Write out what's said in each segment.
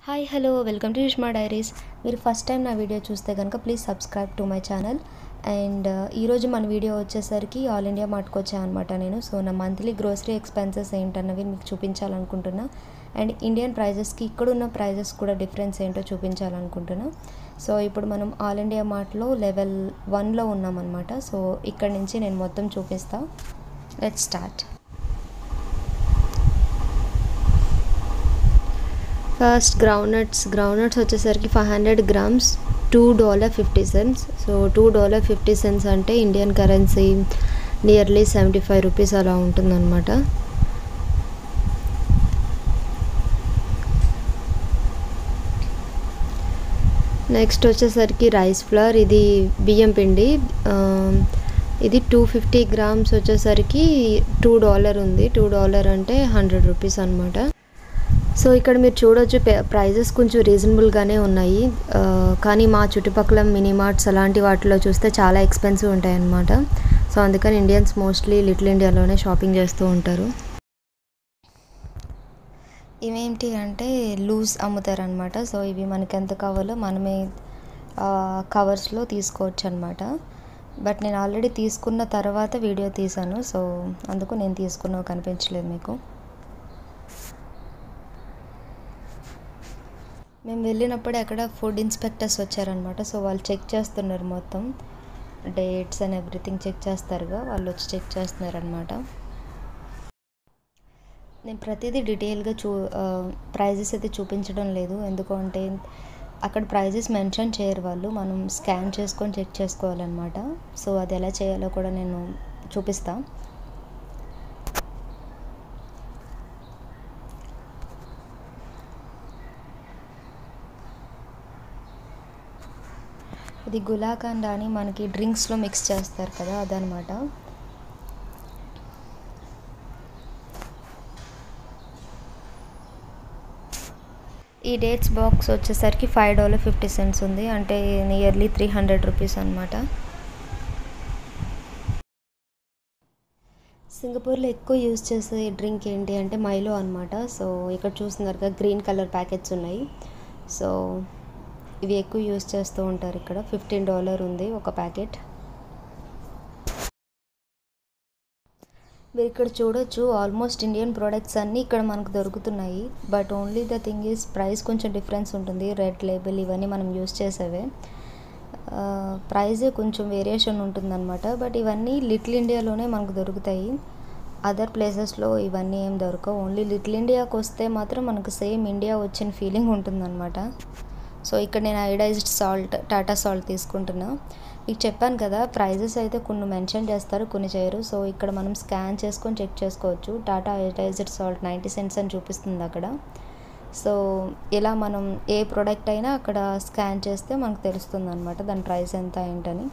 Hi hello welcome to Sushma diaries. మీరు first time నా video చూస్తే కనుక please subscribe to my channel. And ఈరోజు మన వీడియో వచ్చేసరికి ఆల్ ఇండియా మార్ట్కి వచ్చాను అనమాట నేను. సో నా మంత్లీ గ్రోసరీ ఎక్స్పెన్సెస్ ఏంటన్నవి మీకు చూపించాలనుకుంటున్నా. అండ్ ఇండియన్ ప్రైజెస్కి ఇక్కడున్న ప్రైజెస్ కూడా డిఫరెన్స్ ఏంటో చూపించాలనుకుంటున్నా. సో ఇప్పుడు మనం ఆల్ ఇండియా మార్ట్లో లెవెల్ 1లో ఉన్నామన్నమాట. సో ఇక్కడ నుంచి నేను మొత్తం చూపిస్తాను. Let's start. ఫస్ట్ గ్రౌండ్నట్స్ వచ్చేసరికి 500 grams $2.50. సో $2.50 అంటే ఇండియన్ కరెన్సీ నియర్లీ 75 రూపీస్ అలా ఉంటుందన్నమాట. నెక్స్ట్ వచ్చేసరికి రైస్ ఫ్లవర్, ఇది బియ్యం పిండి. ఇది 250 grams వచ్చేసరికి $2 ఉంది. $2 అంటే 100 రూపీస్ అనమాట. సో ఇక్కడ మీరు చూడొచ్చు ప్రైజెస్ కొంచెం రీజనబుల్గానే ఉన్నాయి. కానీ మా చుట్టుపక్కల మినీ మార్ట్స్ అలాంటి వాటిలో చూస్తే చాలా ఎక్స్పెన్సివ్ ఉంటాయి అన్నమాట. సో అందుకని ఇండియన్స్ మోస్ట్లీ లిటిల్ ఇండియాలోనే షాపింగ్ చేస్తూ ఉంటారు. ఇవేంటి అంటే లూజ్ అమ్ముతారనమాట. సో ఇవి మనకి ఎంత కావాలో మనమే కవర్స్లో తీసుకోవచ్చు అనమాట. బట్ నేను ఆల్రెడీ తీసుకున్న తర్వాత వీడియో తీశాను. సో అందుకు నేను తీసుకున్నా కనిపించలేదు మీకు. మేము వెళ్ళినప్పుడు అక్కడ ఫుడ్ ఇన్స్పెక్టర్స్ వచ్చారనమాట. సో వాళ్ళు చెక్ చేస్తున్నారు, మొత్తం డేట్స్ అండ్ ఎవ్రీథింగ్ చెక్ చేస్తారుగా, వాళ్ళు వచ్చి చెక్ చేస్తున్నారనమాట. నేను ప్రతిదీ డీటెయిల్గా ప్రైజెస్ అయితే చూపించడం లేదు. ఎందుకంటే అక్కడ ప్రైజెస్ మెన్షన్ చేయరు వాళ్ళు, మనం స్కాన్ చేసుకొని చెక్ చేసుకోవాలన్నమాట. సో అది ఎలా చేయాలో కూడా నేను చూపిస్తాను. ఇది గులాకండ్ అని మనకి డ్రింక్స్లో మిక్స్ చేస్తారు కదా, అదనమాట. ఈ డేట్స్ బాక్స్ వచ్చేసరికి $5.50 ఉంది, అంటే నియర్లీ 300 రూపీస్ అనమాట. సింగపూర్లో ఎక్కువ యూజ్ చేసే డ్రింక్ ఏంటి అంటే మైలో అనమాట. సో ఇక్కడ చూస్తున్నారు కదా, గ్రీన్ కలర్ ప్యాకెట్స్ ఉన్నాయి. సో ఇవి ఎక్కువ యూజ్ చేస్తూ ఉంటారు ఇక్కడ. $15 ఉంది ఒక ప్యాకెట్. మీరు ఇక్కడ చూడొచ్చు, ఆల్మోస్ట్ ఇండియన్ ప్రోడక్ట్స్ అన్నీ ఇక్కడ మనకు దొరుకుతున్నాయి. But only the thing is price కొంచెం డిఫరెన్స్ ఉంటుంది. రెడ్ లేబుల్ ఇవన్నీ మనం యూజ్ చేసేవే, ప్రైజే కొంచెం వేరియేషన్ ఉంటుందన్నమాట. బట్ ఇవన్నీ లిటిల్ ఇండియాలోనే మనకు దొరుకుతాయి. అదర్ ప్లేసెస్లో ఇవన్నీ ఏం దొరకవు. ఓన్లీ లిటిల్ ఇండియాకి వస్తే మాత్రం మనకు సేమ్ ఇండియా వచ్చిన ఫీలింగ్ ఉంటుందన్నమాట. సో ఇక్కడ నేను ఐడైజ్డ్ సాల్ట్, టాటా సాల్ట్ తీసుకుంటున్నా. మీకు చెప్పాను కదా, ప్రైజెస్ అయితే కొన్ని మెన్షన్ చేస్తారు, కొన్ని చేయరు. సో ఇక్కడ మనం స్కాన్ చేసుకొని చెక్ చేసుకోవచ్చు. టాటా ఐడైజ్డ్ సాల్ట్ 90 cents అని చూపిస్తుంది అక్కడ. సో ఇలా మనం ఏ ప్రోడక్ట్ అయినా అక్కడ స్కాన్ చేస్తే మనకు తెలుస్తుంది అనమాట దాని ప్రైస్ ఎంత ఏంటని.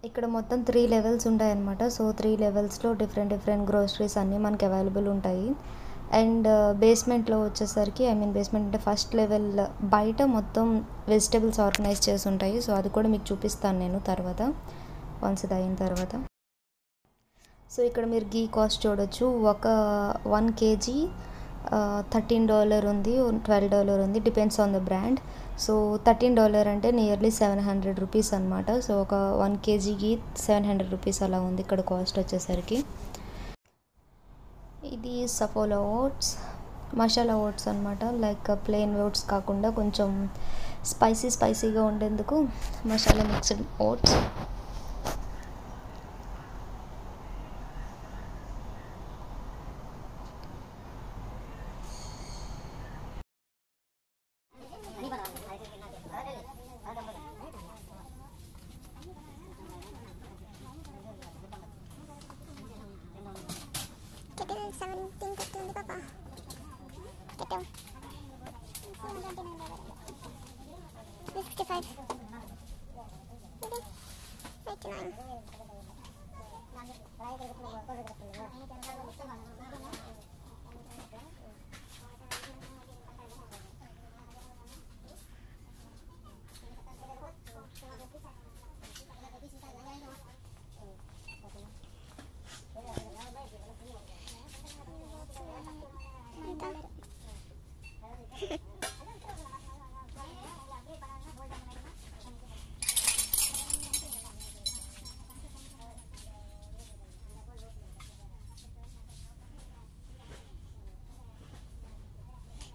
ఇక్కడ మొత్తం 3 లెవెల్స్ ఉంటాయన్నమాట. సో 3 లెవెల్స్లో డిఫరెంట్ గ్రోసరీస్ అన్నీ మనకి అవైలబుల్ ఉంటాయి. అండ్ బేస్మెంట్లో వచ్చేసరికి, బేస్మెంట్ అంటే ఫస్ట్ లెవెల్ బయట మొత్తం వెజిటేబుల్స్ ఆర్గనైజ్ చేసి ఉంటాయి. సో అది కూడా మీకు చూపిస్తాను నేను తర్వాత, వన్స్ ఇది అయిన తర్వాత. సో ఇక్కడ మీరు గీ కాస్ట్ చూడొచ్చు. ఒక 1 kg $13 ఉంది, $12 ఉంది, depends on the brand. So $13 అంటే నియర్లీ 700 రూపీస్ అనమాట. సో ఒక 1 kgకి 700 రూపీస్ అలా ఉంది ఇక్కడ కాస్ట్ వచ్చేసరికి. ఇది సఫోలా ఓట్స్, మసాలా ఓట్స్ అనమాట. లైక్ ప్లెయిన్ ఓట్స్ కాకుండా కొంచెం స్పైసీగా ఉండేందుకు మసాలా మిక్స్డ్ ఓట్స్.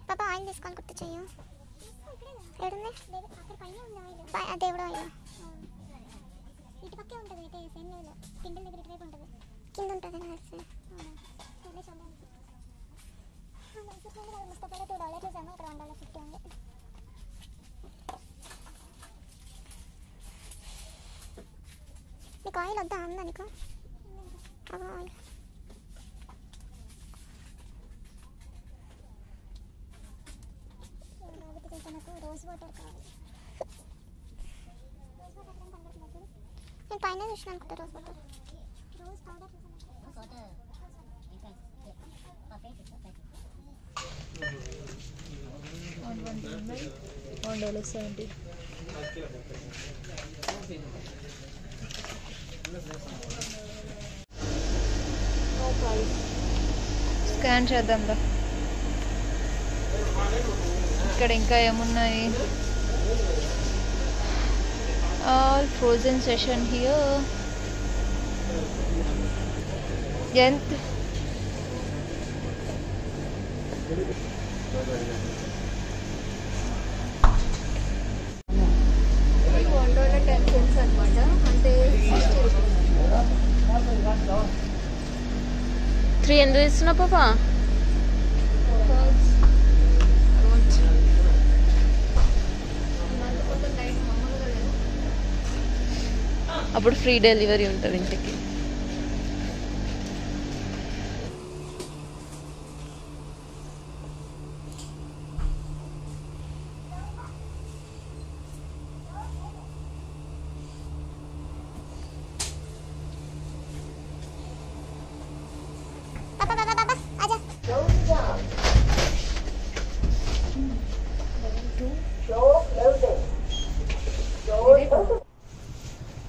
పాప ఆయిల్ తీసుకొని గుర్తు చెయ్యు. ఎక్కడుంది? దేవుడు ఆయిల్ ఇటు పక్కే ఉంటుంది. అయితే సేమ్ లేదు, కింద దగ్గర ఇటువైపు ఉంటుంది, కింద ఉంటుంది నడిచి. ముస్తఫాలో $2 చూసాము, ఇక్కడ $1.50 ఉంది. నీకు ఆయిల్ వద్దా? ఉందా నీకు ఆయిల్? నాకు రోజ్ వాటర్ కావాలి. నేను పైన చూసిన అనుకుంటా rose water. Rose powder $1.70. Scan చేద్దాంరా. ఇక్కడ ఇంకా ఏమున్నాయి? All frozen section here. ఎంత? $1.10 అనమాట. అంటే 300 ఇస్తున్నా పాపా. అప్పుడు ఫ్రీ డెలివరీ ఉంటుంది ఇంటికి.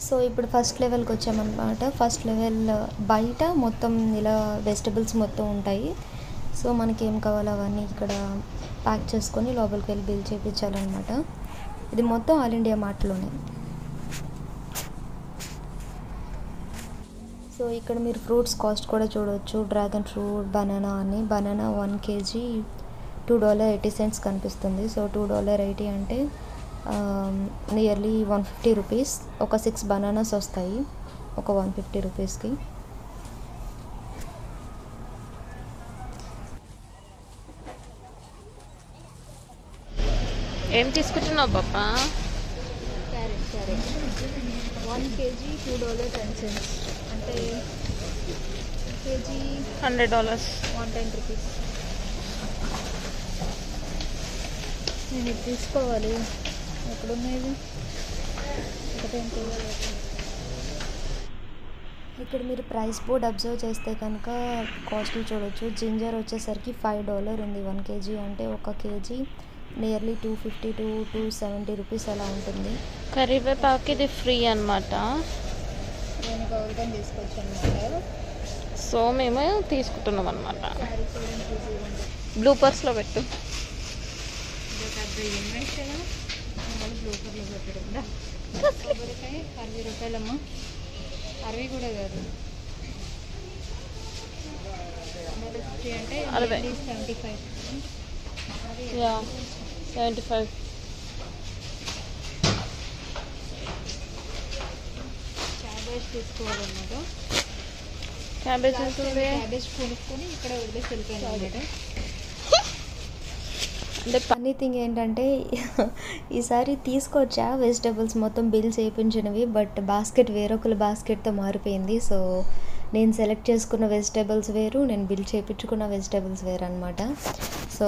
సో ఇప్పుడు ఫస్ట్ లెవెల్కి వచ్చామన్నమాట. ఫస్ట్ లెవెల్ బయట మొత్తం ఇలా వెజిటబుల్స్ మొత్తం ఉంటాయి. సో మనకి ఏం కావాలో అవన్నీ ఇక్కడ ప్యాక్ చేసుకొని లోపలికి వెళ్ళి బిల్ చేయించాలన్నమాట. ఇది మొత్తం ఆల్ ఇండియా మార్ట్లోనే. సో ఇక్కడ మీరు ఫ్రూట్స్ కాస్ట్ కూడా చూడవచ్చు. డ్రాగన్ ఫ్రూట్, బనానా అని. బనానా 1 kg $2.80 కనిపిస్తుంది. సో $2.80 అంటే నియర్లీ 150 రూపీస్. ఒక 6 బనానాస్ వస్తాయి ఒక 150 రూపీస్కి. ఏం తీసుకుంటున్నావు పాపా? క్యారెట్ 1 kg $2.10 అంటే కేజీ $100. 110 రూపీస్. నేను ఇది తీసుకోవాలి. ఎక్కడున్నాయి? ఇక్కడ మీరు ప్రైస్ బోర్డ్ అబ్జర్వ్ చేస్తే కనుక కాస్ట్లు చూడవచ్చు. జింజర్ వచ్చేసరికి $5 ఉంది 1 kg. అంటే ఒక కేజీ నియర్లీ 250 to 270 రూపీస్ అలా ఉంటుంది. కరివేపాకు ఇది ఫ్రీ అనమాట. నేను గౌరవం తీసుకొచ్చాను అనమాట. సో మేము తీసుకుంటున్నాం అనమాట. బ్లూ పర్స్లో పెట్టు. బ్లూపర్లో పెట్టడం కొబ్బరికాయ $60 60 కూడా కాదు, 50 అంటే 75. 75. క్యాబేజ్ తీసుకోవాలన్నమాట. క్యాబేజ్ కొనుక్కొని ఇక్కడ వదిలేసి వెళ్ళిపోయాను అనమాట. అంటే ఫన్నీ థింగ్ ఏంటంటే ఈసారి తీసుకొచ్చా వెజిటబుల్స్ మొత్తం బిల్ చేయించినవి, బట్ బాస్కెట్ వేరొకరి బాస్కెట్తో మారిపోయింది. సో నేను సెలెక్ట్ చేసుకున్న వెజిటబుల్స్ వేరు, నేను బిల్ చేయించుకున్న వెజిటబుల్స్ వేరు అనమాట. సో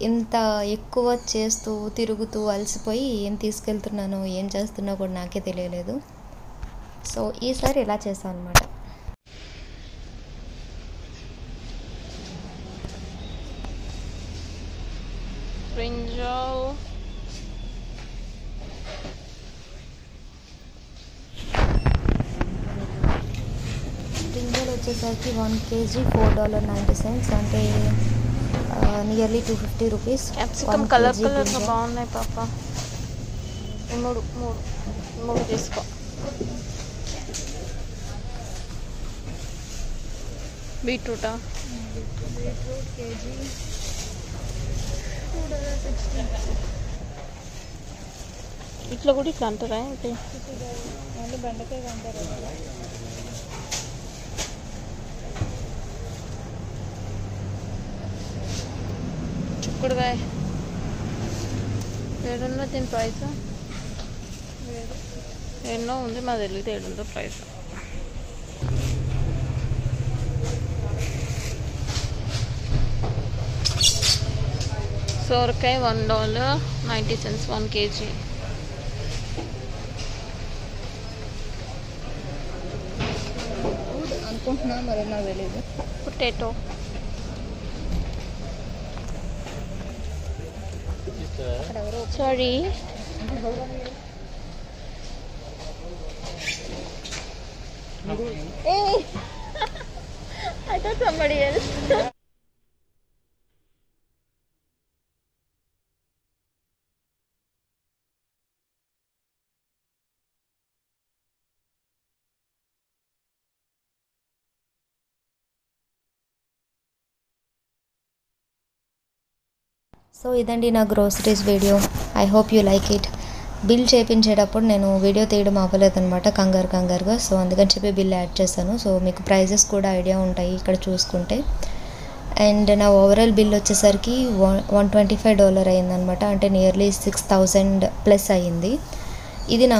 ఇంత ఎక్కువ చేస్తూ తిరుగుతూ అలసిపోయి ఏం తీసుకెళ్తున్నానో ఏం చేస్తున్నా కూడా నాకే తెలియలేదు. సో ఈసారి ఇలా చేస్తాను అనమాట. బ్రింజాల్ బ్రింజాల్ వచ్చేసరికి 1 kg $4.90 అంటే నియర్లీ 250 రూపీస్. క్యాప్సికమ్ కలర్ కలర్గా బాగున్నాయి పాప. మూడు తీసుకో. బీట్రూటా? బీట్రూట్ కేజీ ఇట్లా కూడా ఇట్లా అంటారా అంటే బెండకాయ అంటారు కదా. చిక్కుడుకాయ ఏడుందో దీని ప్రైస్ ఎన్నో ఉంది మా తెలియదు ఏడుందో ప్రైస్. సోరకాయ $1.90 1 kg. అనుకుంటున్నా మరి నాకు తెలియదు. Potato sorry I thought somebody else. So ఇదండి నా groceries video. I hope you like it. Bill చేయించేటప్పుడు నేను వీడియో తీయడం అవ్వలేదన్నమాట కంగారుగా. సో అందుకని చెప్పి బిల్ యాడ్ చేశాను. సో మీకు ప్రైజెస్ కూడా ఐడియా ఉంటాయి ఇక్కడ చూసుకుంటే. అండ్ నా ఓవరాల్ బిల్ వచ్చేసరికి $125 అయిందనమాట. అంటే నియర్లీ 6000 ప్లస్ అయ్యింది. ఇది నా